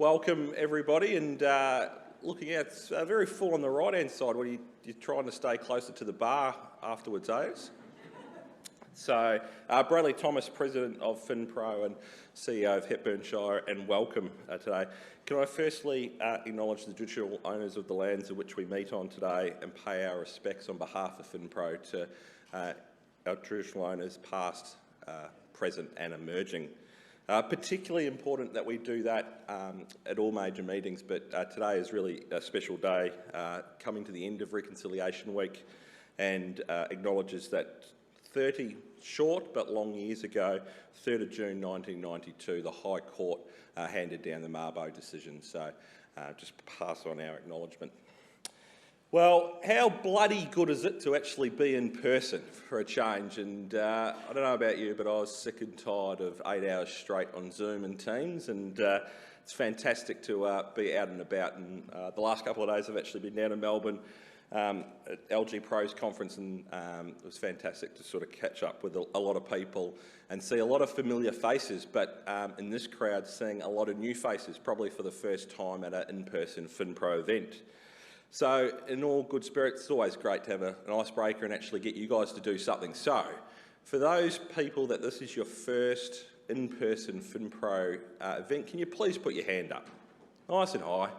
welcome everybody, and looking out, it's very full on the right-hand side. What are you're trying to stay closer to the bar afterwards, So, Bradley Thomas, President of FinPro and CEO of Hepburnshire, and welcome today. Can I firstly acknowledge the traditional owners of the lands in which we meet on today and pay our respects on behalf of FinPro to our traditional owners past, present and emerging. Particularly important that we do that at all major meetings, but today is really a special day, coming to the end of Reconciliation Week, and acknowledges that 30 short but long years ago, 3rd of June 1992, the High Court handed down the Mabo decision. So just pass on our acknowledgement. Well, how bloody good is it to actually be in person for a change? And I don't know about you, but I was sick and tired of 8 hours straight on Zoom and Teams, and it's fantastic to be out and about. And the last couple of days I've actually been down in Melbourne at LG Pros conference, and it was fantastic to sort of catch up with a lot of people and see a lot of familiar faces, but in this crowd seeing a lot of new faces, probably for the first time at an in-person FinPro event. So in all good spirits, it's always great to have an icebreaker and actually get you guys to do something. So for those people that this is your first in-person FinPro event, can you please put your hand up? Nice and high.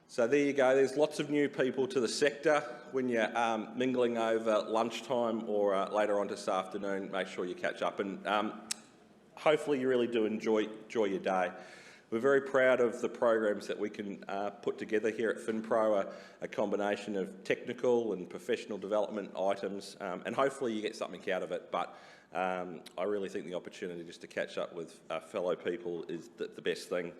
So there you go, there's lots of new people to the sector. When you're mingling over lunchtime or later on this afternoon, make sure you catch up, and hopefully you really do enjoy your day. We're very proud of the programs that we can put together here at FinPro, a combination of technical and professional development items, and hopefully you get something out of it. But I really think the opportunity just to catch up with fellow people is the best thing.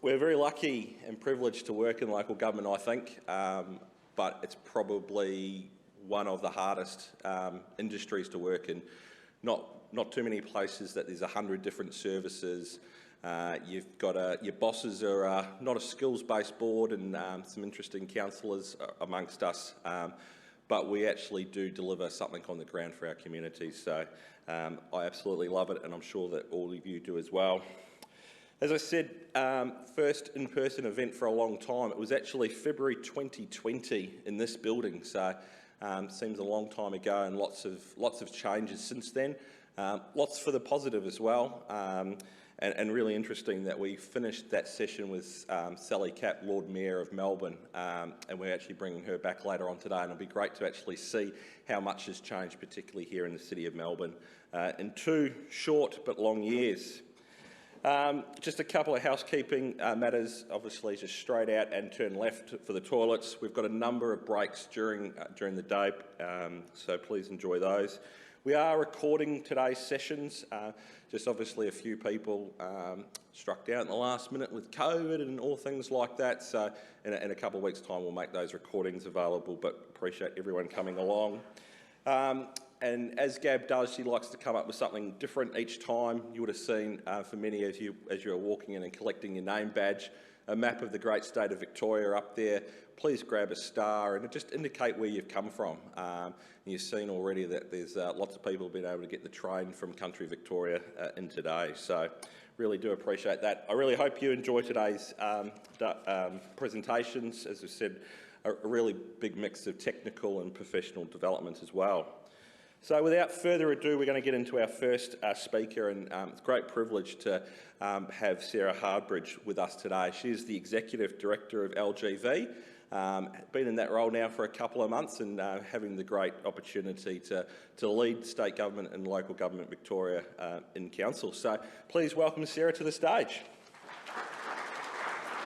We're very lucky and privileged to work in local government, I think, but it's probably one of the hardest industries to work in. Not too many places that there's 100 different services. You've got your bosses are not a skills-based board, and some interesting councillors amongst us, but we actually do deliver something on the ground for our community. So I absolutely love it, and I'm sure that all of you do as well. As I said, first in-person event for a long time. It was actually February 2020 in this building, so seems a long time ago, and lots of changes since then. Lots for the positive as well. And really interesting that we finished that session with Sally Capp, Lord Mayor of Melbourne, and we're actually bringing her back later on today, and it'll be great to actually see how much has changed, particularly here in the city of Melbourne, in 2 short but long years. Just a couple of housekeeping matters. Obviously, just straight out and turn left for the toilets. We've got a number of breaks during the day, so please enjoy those. We are recording today's sessions. Just obviously a few people struck down at the last minute with COVID and all things like that. So in a couple of weeks' time, we'll make those recordings available, but appreciate everyone coming along. And as Gab does, she likes to come up with something different each time. You would have seen, for many as you were walking in and collecting your name badge, a map of the great state of Victoria up there. Please grab a star and just indicate where you've come from. You've seen already that there's lots of people been able to get the train from country Victoria in today. So really do appreciate that. I really hope you enjoy today's presentations. As I said, a really big mix of technical and professional development as well. So without further ado, we're going to get into our first speaker, and it's a great privilege to have Sarah Hardbridge with us today. She is the Executive Director of LGV, been in that role now for a couple of months, and having the great opportunity to lead state government and local government Victoria in council. So please welcome Sarah to the stage.